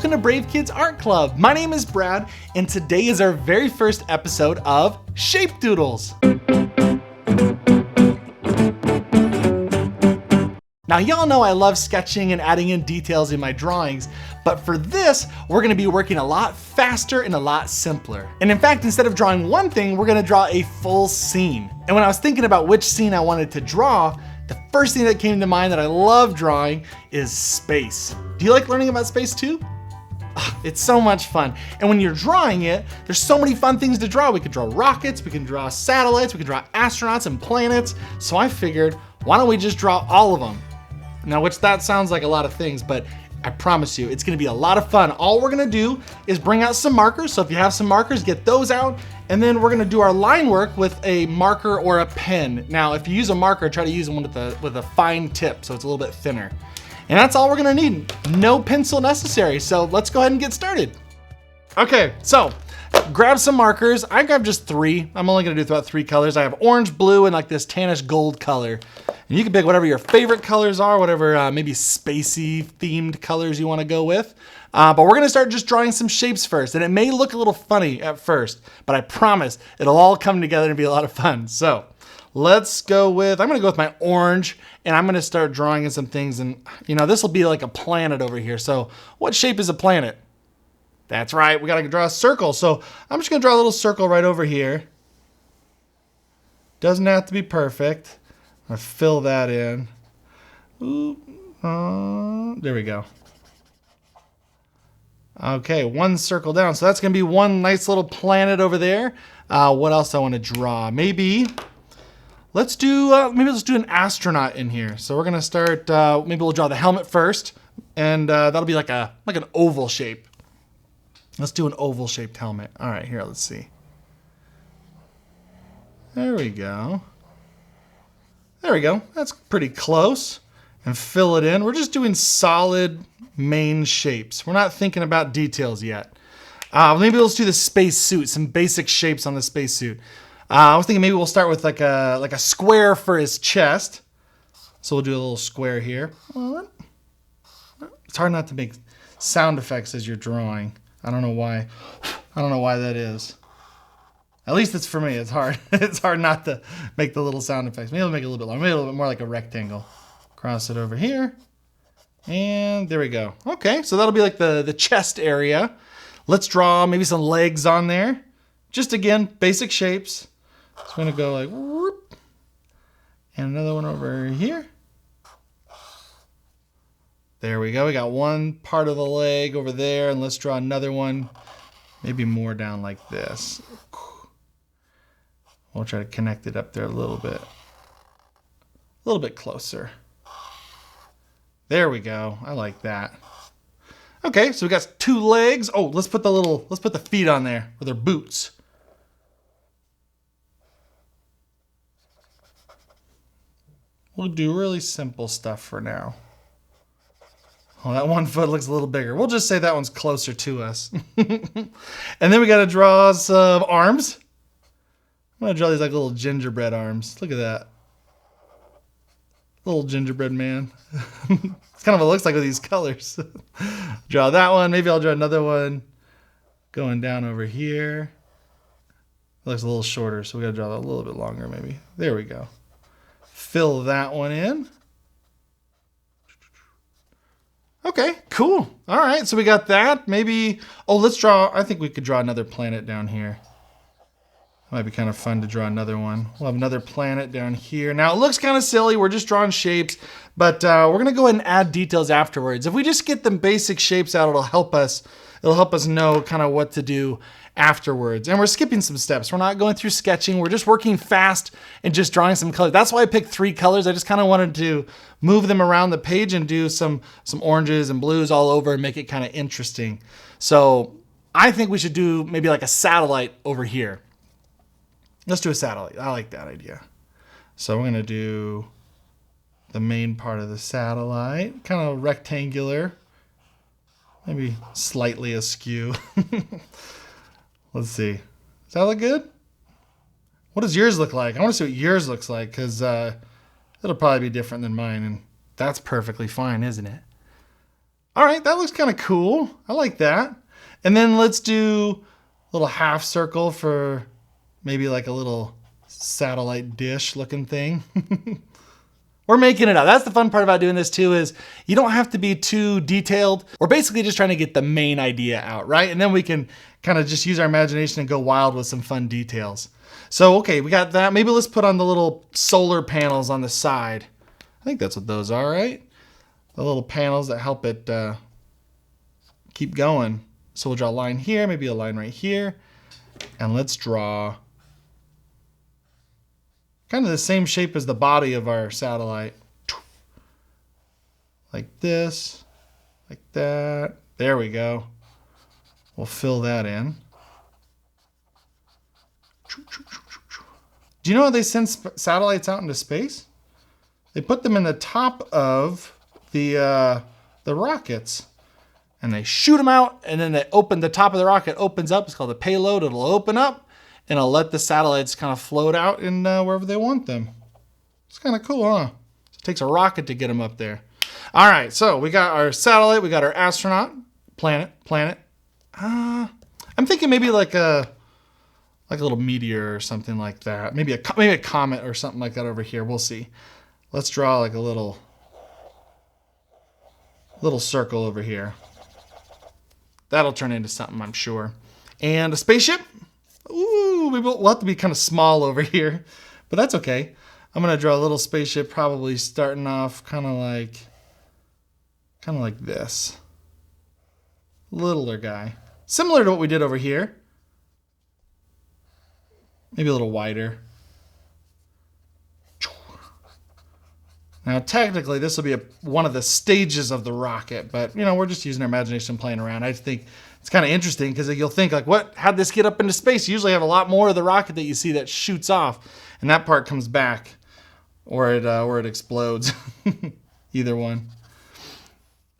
welcome to Brave Kids Art Club. My name is Brad, and today is our very first episode of Shape Doodles. Now, y'all know I love sketching and adding in details in my drawings, but for this, we're gonna be working a lot faster and a lot simpler. And in fact, instead of drawing one thing, we're gonna draw a full scene. And when I was thinking about which scene I wanted to draw, the first thing that came to mind that I love drawing is space. Do you like learning about space too? It's so much fun. And when you're drawing it, there's so many fun things to draw. We could draw rockets, we can draw satellites, we can draw astronauts and planets. So I figured, why don't we just draw all of them? Now, which that sounds like a lot of things, but I promise you, it's gonna be a lot of fun. All we're gonna do is bring out some markers. So if you have some markers, get those out. And then we're gonna do our line work with a marker or a pen. Now, if you use a marker, try to use one with a fine tip, so it's a little bit thinner. And that's all we're gonna need. No pencil necessary. So let's go ahead and get started. Okay, so grab some markers. I grabbed just 3. I'm only gonna do about 3 colors. I have orange, blue, and like this tannish gold color. And you can pick whatever your favorite colors are, whatever maybe spacey themed colors you wanna go with. But we're gonna start just drawing some shapes first. And it may look a little funny at first, but I promise it'll all come together and be a lot of fun. So let's go with, I'm gonna go with my orange, and I'm gonna start drawing in some things. And you know, this will be like a planet over here. So what shape is a planet? That's right, we gotta draw a circle. So I'm just gonna draw a little circle right over here. Doesn't have to be perfect. I'm gonna fill that in. There we go. Okay, 1 circle down. So that's gonna be one nice little planet over there. What else I wanna draw? Maybe let's do an astronaut in here. So we're gonna start, maybe we'll draw the helmet first, and that'll be like an oval shape. Let's do an oval shaped helmet. All right, here, let's see. There we go. There we go. That's pretty close. And fill it in. We're just doing solid main shapes. We're not thinking about details yet. Maybe let's do the space suit, some basic shapes on the space suit. I was thinking maybe we'll start with like a square for his chest. So we'll do a little square here. It's hard not to make sound effects as you're drawing. I don't know why. I don't know why that is. At least it's for me. It's hard. It's hard not to make the little sound effects. Maybe I'll make it a little bit longer. Maybe a little bit more like a rectangle. Cross it over here. And there we go. Okay, so that'll be like the chest area. Let's draw maybe some legs on there. Just again, basic shapes. So I'm gonna go like whoop. And another one over here. There we go. We got one part of the leg over there, and let's draw another one, maybe more down like this. We'll try to connect it up there a little bit closer. There we go. I like that. Okay, so we got 2 legs. Oh, let's put the feet on there with their boots. We'll do really simple stuff for now. Oh, that 1 foot looks a little bigger. We'll just say that one's closer to us. And then we got to draw some arms. I'm going to draw these like little gingerbread arms. Look at that. Little gingerbread man. It's kind of what it looks like with these colors. Draw that one. Maybe I'll draw another one going down over here. It looks a little shorter, so we got to draw that a little bit longer maybe. There we go. Fill that one in. Okay, cool. All right, so we got that. Maybe, let's draw, I think we could draw another planet down here. Might be kind of fun to draw another one. We'll have another planet down here. Now, it looks kind of silly. We're just drawing shapes, but we're going to go ahead and add details afterwards. If we just get the basic shapes out, it'll help us know kind of what to do afterwards. And we're skipping some steps. We're not going through sketching. We're just working fast and just drawing some colors. That's why I picked 3 colors. I just kind of wanted to move them around the page and do some oranges and blues all over and make it kind of interesting. So I think we should do maybe like a satellite over here. Let's do a satellite. I like that idea. So we're going to do the main part of the satellite, kind of rectangular, maybe slightly askew. Let's see. Does that look good? What does yours look like? I want to see what yours looks like, because it'll probably be different than mine, and that's perfectly fine, isn't it? All right, that looks kind of cool. I like that. And then let's do a little half circle for maybe like a little satellite dish looking thing. We're making it up. That's the fun part about doing this too, is you don't have to be too detailed. We're basically just trying to get the main idea out, right? And then we can kind of just use our imagination and go wild with some fun details. So, okay, we got that. Maybe let's put on the little solar panels on the side. I think that's what those are, right? The little panels that help it keep going. So we'll draw a line here, maybe a line right here. And let's draw kind of the same shape as the body of our satellite. Like this, like that. There we go. We'll fill that in. Do you know how they send satellites out into space? They put them in the top of the rockets, and they shoot them out, and then the top of the rocket opens up. It's called the payload. It'll open up, and it'll let the satellites kind of float out in wherever they want them. It's kind of cool, huh? It takes a rocket to get them up there. All right, so we got our satellite, we got our astronaut, planet. I'm thinking maybe like a little meteor or something like that. Maybe a comet or something like that over here. We'll see. Let's draw like a little circle over here. That'll turn into something, I'm sure. And a spaceship. Ooh, we'll have to be kind of small over here, but that's okay. I'm gonna draw a little spaceship, probably starting off kind of like this. Littler guy. Similar to what we did over here. Maybe a little wider. Now, technically, this will be one of the stages of the rocket, but, you know, we're just using our imagination playing around. I just think it's kind of interesting because you'll think, like, how'd this get up into space? You usually have a lot more of the rocket that you see that shoots off, and that part comes back, or it explodes. Either one.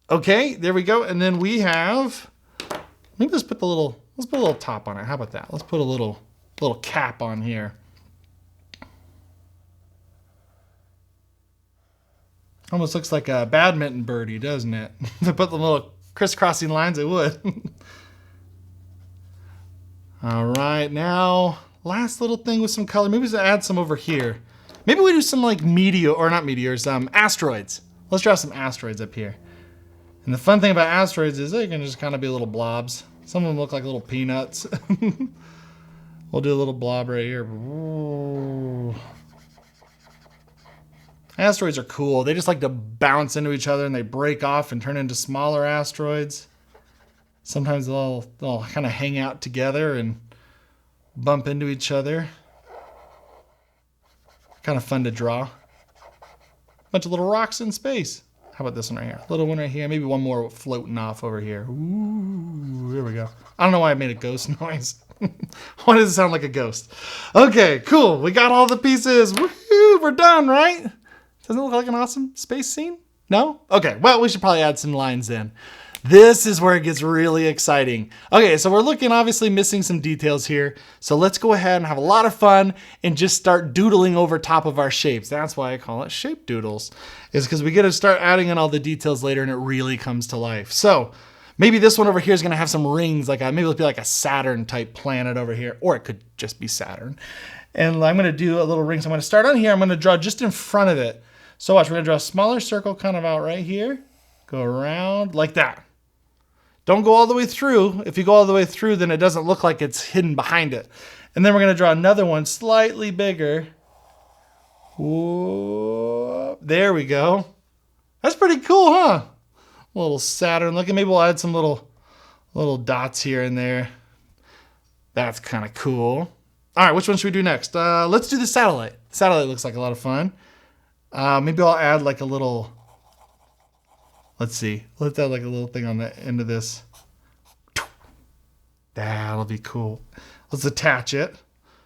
Okay, there we go. And then we have, maybe let's put a little top on it. How about that? Let's put a little cap on here. Almost looks like a badminton birdie, doesn't it? If I put the little crisscrossing lines, it would. All right, now last little thing with some color. Maybe let's add some over here. Maybe we do some like asteroids. Let's draw some asteroids up here. And the fun thing about asteroids is they can just kind of be little blobs. Some of them look like little peanuts. We'll do a little blob right here. Ooh. Asteroids are cool. They just like to bounce into each other and they break off and turn into smaller asteroids. Sometimes they'll kind of hang out together and bump into each other. Kind of fun to draw. Bunch of little rocks in space. How about this one right here? Little one right here. Maybe one more floating off over here. Ooh, there we go. I don't know why I made a ghost noise. Why does it sound like a ghost? Okay, cool. We got all the pieces. Woohoo, we're done, right? Doesn't it look like an awesome space scene? No? Okay, well, we should probably add some lines in. This is where it gets really exciting. Okay, so we're obviously missing some details here. So let's go ahead and have a lot of fun and just start doodling over top of our shapes. That's why I call it shape doodles, is because we get to start adding in all the details later and it really comes to life. So maybe this one over here is gonna have some rings, maybe it'll be like a Saturn type planet over here, or it could just be Saturn. And I'm gonna do a little ring. So I'm gonna start on here. I'm gonna draw just in front of it. So watch, we're gonna draw a smaller circle kind of out right here. Go around like that. Don't go all the way through. If you go all the way through, then it doesn't look like it's hidden behind it. And then we're gonna draw another one slightly bigger. Whoa, there we go. That's pretty cool, huh? A little Saturn looking. Maybe we'll add some little dots here and there. That's kind of cool. All right, which one should we do next? Let's do the satellite. The satellite looks like a lot of fun. Maybe I'll add like a little, let's see. Let's add like a little thing on the end of this. That'll be cool. Let's attach it.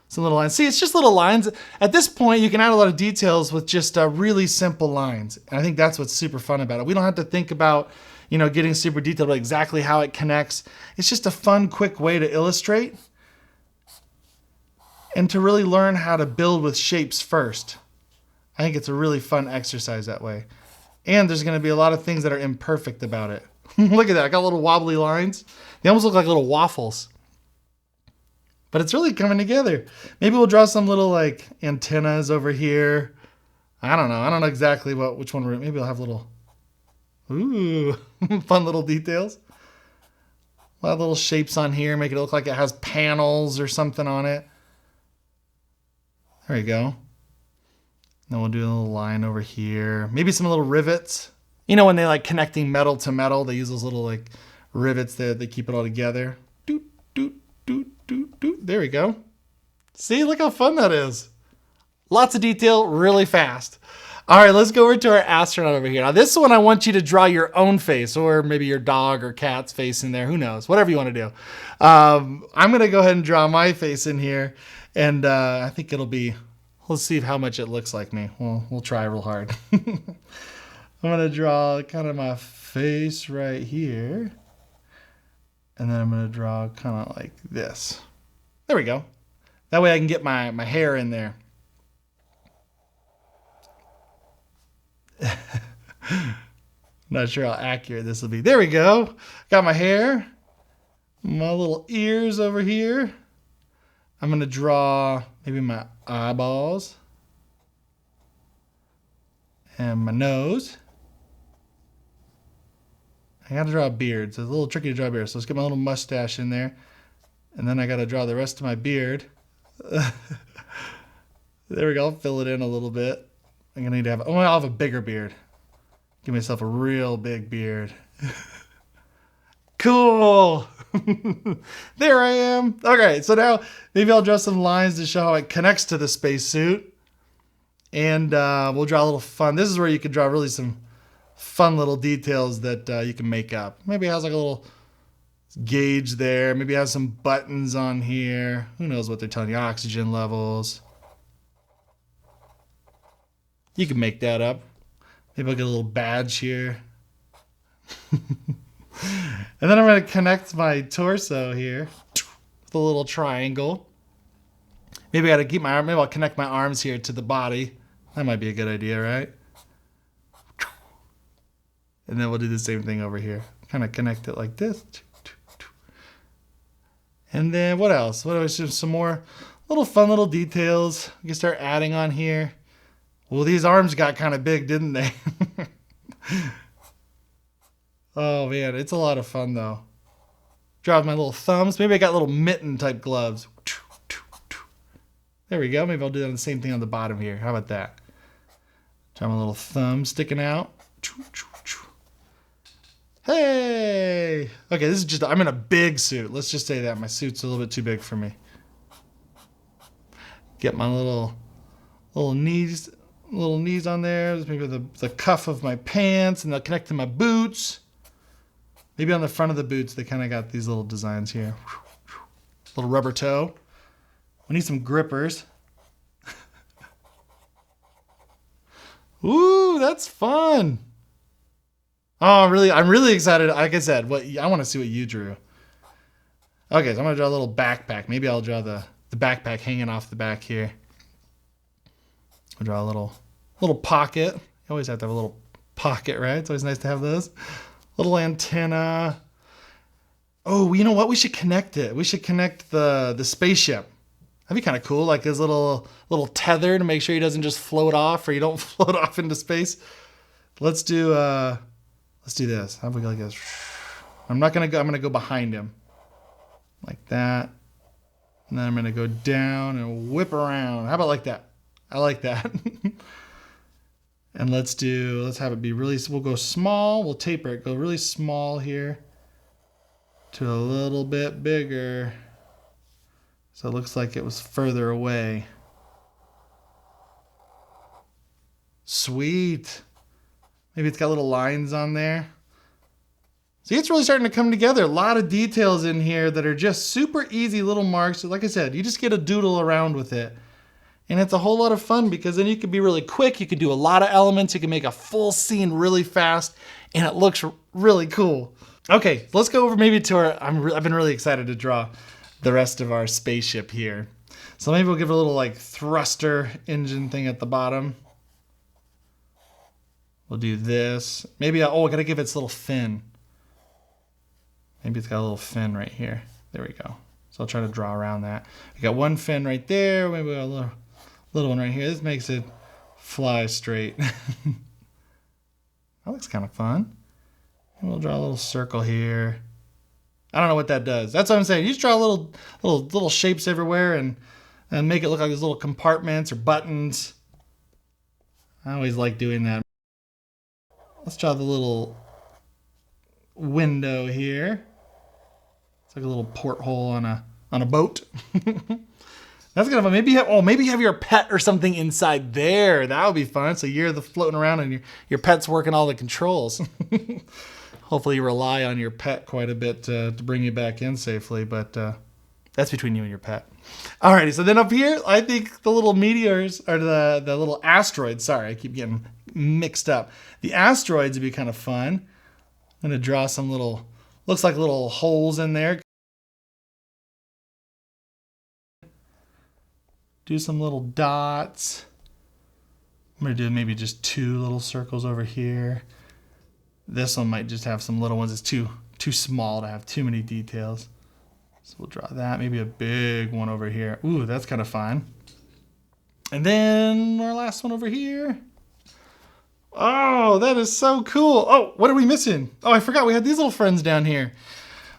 Some little lines. See, it's just little lines. At this point, you can add a lot of details with just really simple lines. And I think that's what's super fun about it. We don't have to think about, getting super detailed about exactly how it connects. It's just a fun, quick way to illustrate and to really learn how to build with shapes first. I think it's a really fun exercise that way. And there's going to be a lot of things that are imperfect about it. Look at that, I got little wobbly lines. They almost look like little waffles. But it's really coming together. Maybe we'll draw some little like antennas over here. I don't know exactly which one maybe I'll have little, ooh, fun little details. A lot of little shapes on here, make it look like it has panels or something on it. There we go. Then we'll do a little line over here. Maybe some little rivets. You know when they like connecting metal to metal, they use those little like rivets there, they keep it all together. Doot, doot, doot, doot, doot. There we go. See, look how fun that is. Lots of detail, really fast. All right, let's go over to our astronaut over here. Now this one, I want you to draw your own face, or maybe your dog or cat's face in there. Who knows? Whatever you want to do. I'm gonna go ahead and draw my face in here, and I think it'll be. Let's see how much it looks like me. We'll try real hard. I'm gonna draw kind of my face right here, and then I'm gonna draw kind of like this. There we go. That way I can get my hair in there. Not sure how accurate this will be. There we go. Got my hair, my little ears over here. I'm gonna draw maybe my eyeballs and my nose. I gotta draw a beard, so it's a little tricky to draw a beard. So let's get my little mustache in there, and then I gotta draw the rest of my beard. There we go. I'll fill it in a little bit. I'm gonna need to have. Oh, I'll have a bigger beard. Give myself a real big beard. Cool. There I am. Okay, so now maybe I'll draw some lines to show how it connects to the spacesuit, and we'll draw a little fun. This is where you can draw really some fun little details that you can make up. Maybe it has like a little gauge there. Maybe it has some buttons on here. Who knows what they're telling you? Oxygen levels. You can make that up. Maybe I'll get a little badge here. And then I'm going to connect my torso here with a little triangle. Maybe I got to keep my arm. Maybe I'll connect my arms here to the body. That might be a good idea, right? And then we'll do the same thing over here. Kind of connect it like this. And then what else? What else? Some more little fun little details. We can start adding on here. Well, these arms got kind of big, didn't they? Oh man, it's a lot of fun though. Draw with my little thumbs. Maybe I got little mitten type gloves. There we go. Maybe I'll do the same thing on the bottom here. How about that? Draw my little thumb sticking out. Hey! Okay, this is just, I'm in a big suit. Let's just say that. My suit's a little bit too big for me. Get my little knees on there. Maybe the cuff of my pants, and they'll connect to my boots. Maybe on the front of the boots, they kind of got these little designs here. Little rubber toe. We need some grippers. Ooh, that's fun. Oh, I'm really excited. Like I said, I want to see what you drew. Okay, so I'm gonna draw a little backpack. Maybe I'll draw the backpack hanging off the back here. I'll draw a little pocket. You always have to have a little pocket, right? It's always nice to have those. Little antenna. Oh, you know what? We should connect it. We should connect the spaceship. That'd be kind of cool, like his little tether to make sure he doesn't just float off, or you don't float off into space. Let's do this. How about we go like this? I'm gonna go behind him. Like that. And then I'm gonna go down and whip around. How about like that? I like that. And let's have it be really, we'll go small, we'll taper it, go really small here to a little bit bigger. So it looks like it was further away. Sweet. Maybe it's got little lines on there. See, it's really starting to come together. A lot of details in here that are just super easy little marks. Like I said, you just get to doodle around with it. And it's a whole lot of fun because then you can be really quick. You can do a lot of elements. You can make a full scene really fast, and it looks really cool. Okay, let's go over maybe to our, I've been really excited to draw the rest of our spaceship here. So maybe we'll give it a little like thruster engine thing at the bottom. We'll do this. Maybe, I gotta give it its little fin. Maybe it's got a little fin right here. There we go. So I'll try to draw around that. We got one fin right there. Maybe a little one right here. This makes it fly straight. That looks kind of fun. And we'll draw a little circle here. I don't know what that does. That's what I'm saying. You just draw little shapes everywhere and make it look like these little compartments or buttons. I always like doing that. Let's draw the little window here. It's like a little porthole on a boat. That's kind of fun. Maybe you have your pet or something inside there. That would be fun. So you're floating around and your pet's working all the controls. Hopefully you rely on your pet quite a bit to bring you back in safely, but that's between you and your pet. Alrighty, so then up here, I think the little meteors, or the little asteroids, sorry, I keep getting mixed up. The asteroids would be kind of fun. I'm gonna draw some looks like little holes in there. Do some little dots. I'm gonna do maybe just 2 little circles over here. This one might just have some little ones. It's too small to have too many details. So we'll draw that. Maybe a big one over here. Ooh, that's kind of fun. And then our last one over here. Oh, that is so cool. Oh, what are we missing? Oh, I forgot we had these little friends down here.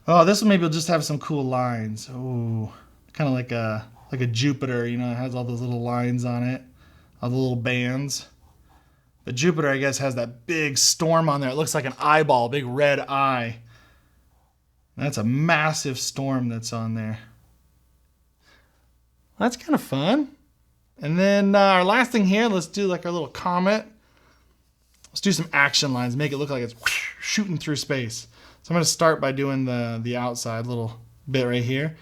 Oh, this one maybe will just have some cool lines. Oh, kind of like a Jupiter, you know, it has all those little lines on it, all the little bands. But Jupiter, I guess, has that big storm on there. It looks like an eyeball, big red eye. That's a massive storm that's on there. That's kind of fun. And then our last thing here, let's do like our little comet. Let's do some action lines, make it look like it's shooting through space. So I'm going to start by doing the outside little bit right here.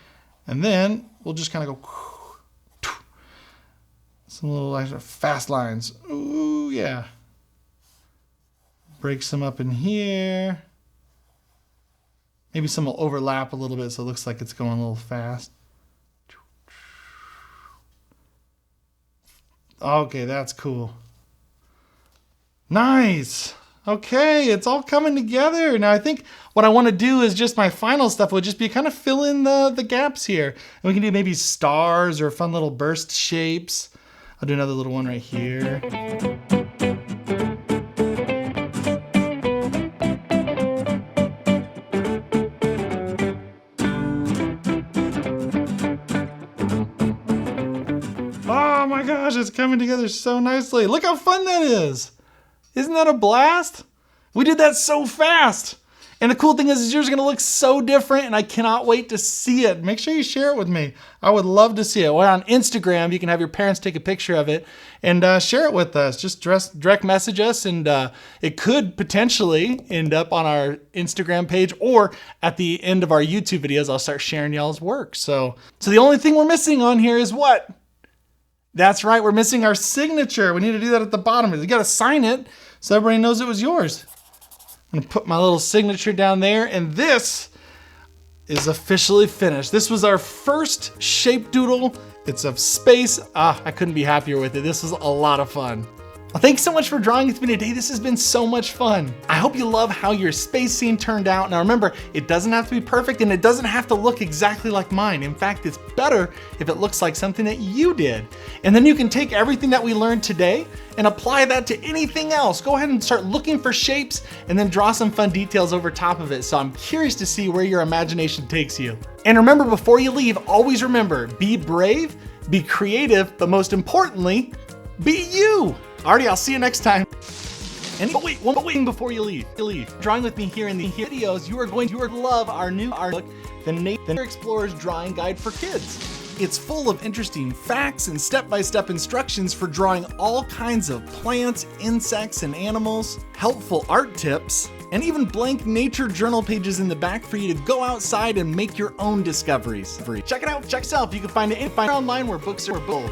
And then we'll just kind of go some little fast lines. Ooh, yeah. Break some up in here. Maybe some will overlap a little bit so it looks like it's going a little fast. Okay, that's cool. Nice. Okay, it's all coming together. Now I think what I want to do is just my final stuff would just be kind of fill in the gaps here. And we can do maybe stars or fun little burst shapes. I'll do another little one right here. Oh my gosh, it's coming together so nicely. Look how fun that is. Isn't that a blast? We did that so fast. And the cool thing is yours is gonna look so different and I cannot wait to see it. Make sure you share it with me. I would love to see it. We're on Instagram. You can have your parents take a picture of it and share it with us. Just direct message us and it could potentially end up on our Instagram page or at the end of our YouTube videos, I'll start sharing y'all's work. So the only thing we're missing on here is what? That's right, we're missing our signature. We need to do that at the bottom. You gotta sign it so everybody knows it was yours. I'm gonna put my little signature down there, and this is officially finished. This was our first shape doodle. It's of space. I couldn't be happier with it. This was a lot of fun. Well, thanks so much for drawing with me today. This has been so much fun. I hope you love how your space scene turned out. Now remember, it doesn't have to be perfect and it doesn't have to look exactly like mine. In fact, it's better if it looks like something that you did. And then you can take everything that we learned today and apply that to anything else. Go ahead and start looking for shapes and then draw some fun details over top of it. So I'm curious to see where your imagination takes you. And remember, before you leave, always remember, be brave, be creative, but most importantly, be you. Alrighty, I'll see you next time. And but wait, one thing before you leave. Drawing with me here in the videos, you are going to love our new art book, The Nature Explorer's Drawing Guide for Kids. It's full of interesting facts and step-by-step instructions for drawing all kinds of plants, insects, and animals, helpful art tips, and even blank nature journal pages in the back for you to go outside and make your own discoveries. Check it out, check yourself. You can find it online where books are sold.